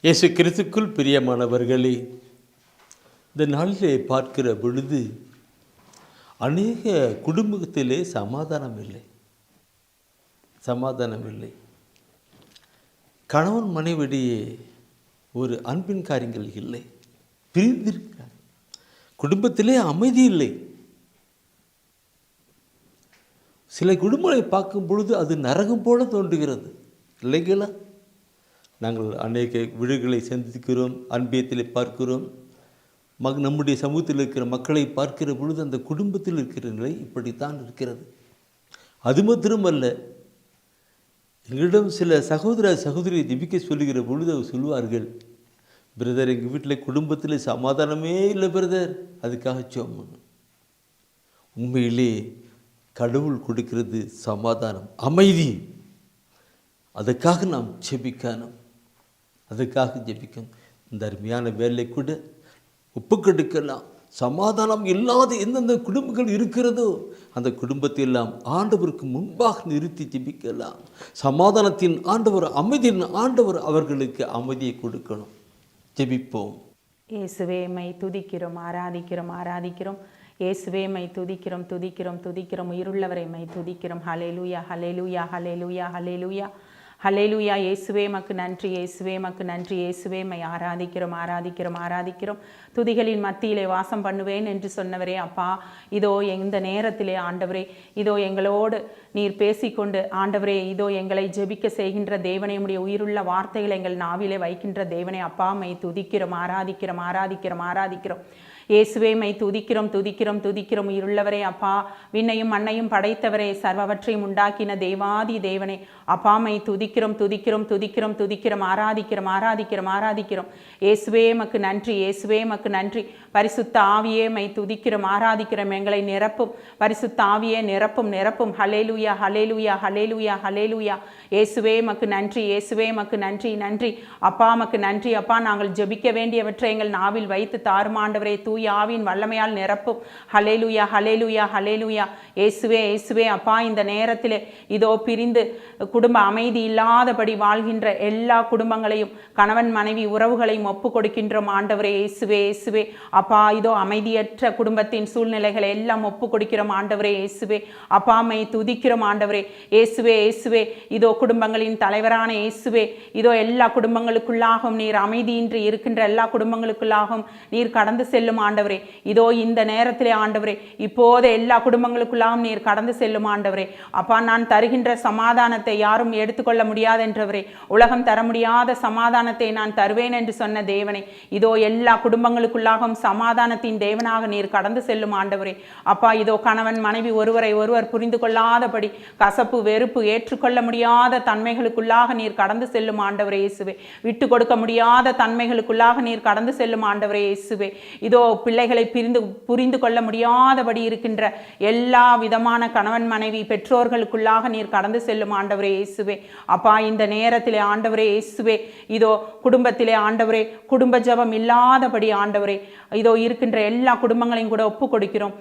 இயேசு கிறிஸ்துக்குள் பிரியமானவர்களே, இந்த நாளிலே பார்க்கிற பொழுது அநேக குடும்பத்திலே சமாதானம் இல்லை. கணவன் மனைவிடையே ஒரு அன்பின் காரியங்கள் இல்லை, பிரிந்திருக்கிறார். குடும்பத்திலே அமைதி இல்லை. சில குடும்பங்களை பார்க்கும் பொழுது அது நரகம் போல தோன்றுகிறது இல்லைங்களா? நாங்கள் அநேக வீடுகளை சந்திக்கிறோம், அன்பியத்தில் பார்க்கிறோம். நம்முடைய சமூகத்தில் இருக்கிற மக்களை பார்க்கிற பொழுது அந்த குடும்பத்தில் இருக்கிற நிலை இப்படித்தான் இருக்கிறது. அது மாத்திரமல்ல, எங்களிடம் சில சகோதரியை ஜெபிக்க சொல்லுகிற பொழுது அவர் சொல்லுவார்கள், பிரதர் எங்கள் வீட்டில் குடும்பத்தில் சமாதானமே இல்லை பிரதர், அதுக்காக ஜெபம். உண்மையிலே கடவுள் கொடுக்கிறது சமாதானம், அமைதி. அதுக்காக நாம் ஜெபிக்கணும். இந்த அருமையான வேலை கூட ஒப்புக்கொடுக்கலாம். சமாதானம் இல்லாத எந்தெந்த குடும்பங்கள் இருக்கிறதோ அந்த குடும்பத்தை எல்லாம் ஆண்டவருக்கு முன்பாக நிறுத்தி ஜெபிக்கலாம். சமாதானத்தின் ஆண்டவர், அமைதியின் ஆண்டவர் அவர்களுக்கு அமைதியை கொடுக்கணும். ஜெபிப்போம். இயேசுவே மை துதிக்கிறோம், ஆராதிக்கிறோம். இயேசுவே மை துதிக்கிறோம். உயிருள்ளவரை மை துதிக்கிறோம். ஹல்லேலூயா, ஹல்லேலூயா, ஹல்லேலூயா, ஹல்லேலூயா, ஹல்லேலூயா. இயேசுவே மக்கு நன்றி, இயேசுவே மக்கு நன்றி. இயேசுவே மை ஆராதிக்கிறோம். துதிகளின் மத்தியிலே வாசம் பண்ணுவேன் என்று சொன்னவரே அப்பா, இதோ இந்த நேரத்திலே ஆண்டவரே, இதோ எங்களோடு நீர் பேசிக்கொண்டு ஆண்டவரே, இதோ எங்களை ஜெபிக்க செய்கின்ற தேவனே, உம்முடைய உயிருள்ள வார்த்தைகளை எங்கள் நாவிலே வைக்கின்ற தேவனே அப்பா, மை துதிக்கிறோம், ஆராதிக்கிறோம். இயேசுவே மை துதிக்கிறோம். உயிருள்ளவரே அப்பா, விண்ணையும் மண்ணையும் படைத்தவரே, சர்வவற்றையும் உண்டாக்கின தேவாதி தேவனே அப்பா, மை துதிக்கிறோம். ஆராதிக்கிறோம். இயேசுவே மக்கு நன்றி. பரிசுத்த ஆவியே மை துதிக்கிறோம், ஆராதிக்கிறோம். எங்களை நிரப்பும் பரிசுத்த ஆவியே, நிரப்பும். ஹல்லேலூயா, ஹல்லேலூயா, ஹல்லேலூயா, ஹல்லேலூயா. இயேசுவே மக்கு நன்றி. அப்பா மக்கு நன்றி அப்பா. நாங்கள் ஜெபிக்க வேண்டியவற்றை எங்கள் நாவில் வைத்து தாருமாண்டவரே, தூய ஆவியின் வல்லமையால் நிரப்பும். ஹல்லேலூயா, ஹல்லேலூயா, ஹல்லேலூயா. இயேசுவே அப்பா, இந்த நேரத்திலே இதோ பிரிந்து குடும்ப அமைதி இல்லாதபடி வாழ்கின்ற எல்லா குடும்பங்களையும், கணவன் மனைவி உறவுகளையும் ஒப்பு கொடுக்கின்றோம் ஆண்டவரே. இயேசுவே அப்பா, இதோ அமைதியற்ற குடும்பத்தின் சூழ்நிலைகளை எல்லாம் ஒப்பு கொடுக்கிறோம் ஆண்டவரே. இயேசுவே அப்பா, மை துதிக்கிறோம் ஆண்டவரே. இயேசுவே இதோ குடும்பங்களின் தலைவரான இயேசுவே, இதோ எல்லா குடும்பங்களுக்குள்ளாகவும் நீர் அமைதியின்றி இருக்கின்ற எல்லா குடும்பங்களுக்குள்ளாகவும் நீர் கடந்து செல்லும் ஆண்டவரே. இதோ இந்த நேரத்திலே ஆண்டவரே, இப்போது எல்லா குடும்பங்களுக்குள்ளாகவும் நீர் கடந்து செல்லும் ஆண்டவரே. அப்பா, நான் தருகின்ற சமாதானத்தை யாரும் எடுத்துக்கொள்ள முடியாதென்றவரே, உலகம் தர முடியாத சமாதானத்தை நான் தருவேன் என்று சொன்ன தேவனே, இதோ எல்லா குடும்பங்களுக்குள்ளாகவும் சமாதானத்தின் தேவனாக நீர் கடந்து செல்லும் ஆண்டவரே. அப்பா, இதோ கணவன் மனைவி ஒருவரை ஒருவர் புரிந்து கொள்ளாதபடி, கசப்பு வெறுப்பு ஏற்றுக்கொள்ள முடியாத தன்மைகளுக்குள்ளாக நீர் கடந்து செல்லும் ஆண்டவரே. இயேசுவே விட்டு கொடுக்க முடியாத தன்மைகளுக்குள்ளாக நீர் கடந்து செல்லும் ஆண்டவரே. இயேசுவே இதோ பிள்ளைகளை புரிந்து கொள்ள முடியாதபடி இருக்கின்ற எல்லா விதமான கணவன் மனைவி பெற்றோர்களுக்குள்ளாக நீர் கடந்து செல்லும் ஆண்டவரே. இயேசுவே அப்பா, இந்த நேரத்திலே ஆண்டவரே இயேசுவே, இதோ குடும்பத்திலே ஆண்டவரே, குடும்ப ஜெபம் இல்லாதபடி ஆண்டவரே, இதோ இருக்கின்ற எல்லா குடும்பங்களையும் கூட ஒப்பு கொடுக்கிறோம்.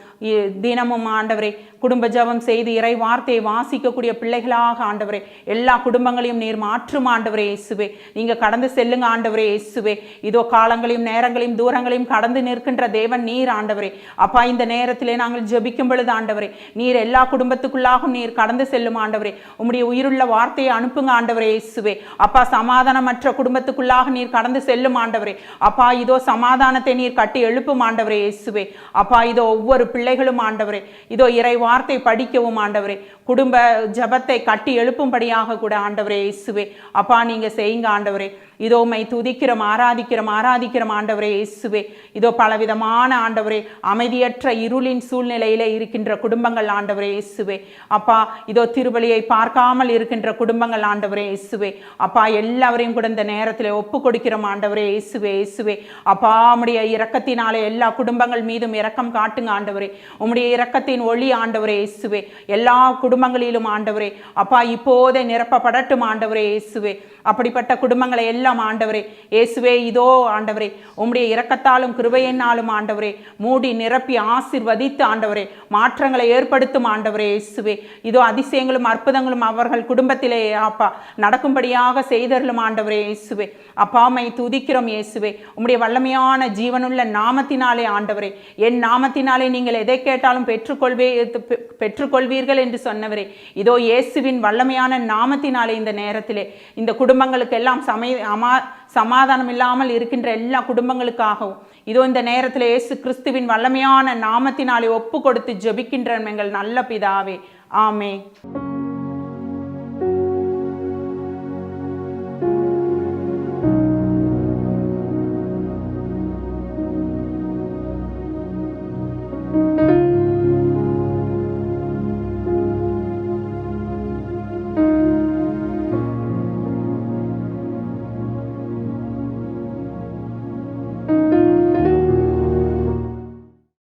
தினமும் ஆண்டவரே குடும்ப ஜெபம் செய்து இறை வார்த்தையை வாசிக்கக்கூடிய பிள்ளைகளாக ஆண்டவரே, எல்லா குடும்பங்களையும் நீர் மாற்றும் ஆண்டவரே. இயேசுவே நீங்க கடந்து செல்லுங்க ஆண்டவரே. இயேசுவே இதோ காலங்களையும் நேரங்களையும் தூரங்களையும் கடந்து நிற்கின்ற தேவன் நீர் ஆண்டவரே. அப்பா, இந்த நேரத்திலே நாங்கள் ஜெபிக்கும் பொழுது ஆண்டவரே, நீர் எல்லா குடும்பத்துக்குள்ளாகவும் நீர் கடந்து செல்லும் ஆண்டவரே. உம்முடைய உயிருள்ள வார்த்தையை அனுப்புங்க ஆண்டவரே. இயேசுவே அப்பா, சமாதானமற்ற குடும்பத்துக்குள்ளாக நீர் கடந்து செல்லும் ஆண்டவரே. அப்பா, இதோ சமாதானத்தை நீர் கட்டி எழுப்பும் ஆண்டவரே. இயேசுவே அப்பா, இதோ ஒவ்வொரு பிள்ளைகளும் ஆண்டவரே, இதோ இறை வார்த்தை படிக்கவும் ஆண்டவரே, குடும்ப ஜபத்தை கட்டி எழுப்பும்படியாக கூட ஆண்டவரே. இயேசுவே அப்பா, நீங்க செய்யுங்க ஆண்டவரே. இதோ மை துதிக்கிறோம், ஆராதிக்கிறோம் ஆண்டவரே. இயேசுவே இதோ பலவிதமான ஆண்டவரே, அமைதியற்ற இருளின் சூழ்நிலையிலே இருக்கின்ற குடும்பங்கள் ஆண்டவரே. இயேசுவே அப்பா, இதோ திருவழியை பார்க்காமல் இருக்கின்ற குடும்பங்கள் ஆண்டவரே. இயேசுவே அப்பா, எல்லாவரையும் கூட இந்த நேரத்தில் ஒப்பு கொடுக்கிறோம் ஆண்டவரே. இயேசுவே அப்பா, உம்முடைய இரக்கத்தினாலே எல்லா குடும்பங்கள் மீதும் இரக்கம் காட்டுங்க ஆண்டவரே. உம்முடைய இரக்கத்தின் ஒளி ஆண்டவரே. இயேசுவே எல்லா குடும்பங்களிலும் ஆண்டவரே அப்பா, இப்போதே நிரப்பப்படட்டும் ஆண்டவரே. இயேசுவே அப்படிப்பட்ட குடும்பங்களை எல்லாம் ஆண்டவரே. இயேசுவே இதோ ஆண்டவரே, உம்முடைய இரக்கத்தாலும் கிருபையினாலும் நாளும் ஆண்டவரே மூடி நிரப்பி ஆசீர்வதித்து ஆண்டவரே மாற்றங்களை ஏற்படுத்தும் ஆண்டவரே இயேசுவே. இதோ அதிசயங்களும் அற்புதங்களும் அவர்கள் குடும்பத்திலே அப்பா நடக்கும்படியாக செய்தருளும் ஆண்டவரே இயேசுவே. அப்பாமை துதிக்கிறோம் இயேசுவே. உம்முடைய வல்லமையான ஜீவனுள்ள நாமத்தினாலே ஆண்டவரே, என் நாமத்தினாலே நீங்கள் எதை கேட்டாலும் பெற்றுக்கொள்வீர்கள் என்று சொன்னவரே, இதோ இயேசுவின் வல்லமையான நாமத்தினாலே இந்த நேரத்திலே இந்த குடும்பங்களுக்கு எல்லாம் சமாதானம் இல்லாமல் இருக்கின்ற எல்லா குடும்பங்களுக்காகவும் இதோ இந்த நேரத்தில் இயேசு கிறிஸ்துவின் வல்லமையான நாமத்தினாலே ஒப்பு கொடுத்து ஜெபிக்கின்ற எங்கள் நல்ல பிதாவே. ஆமென்.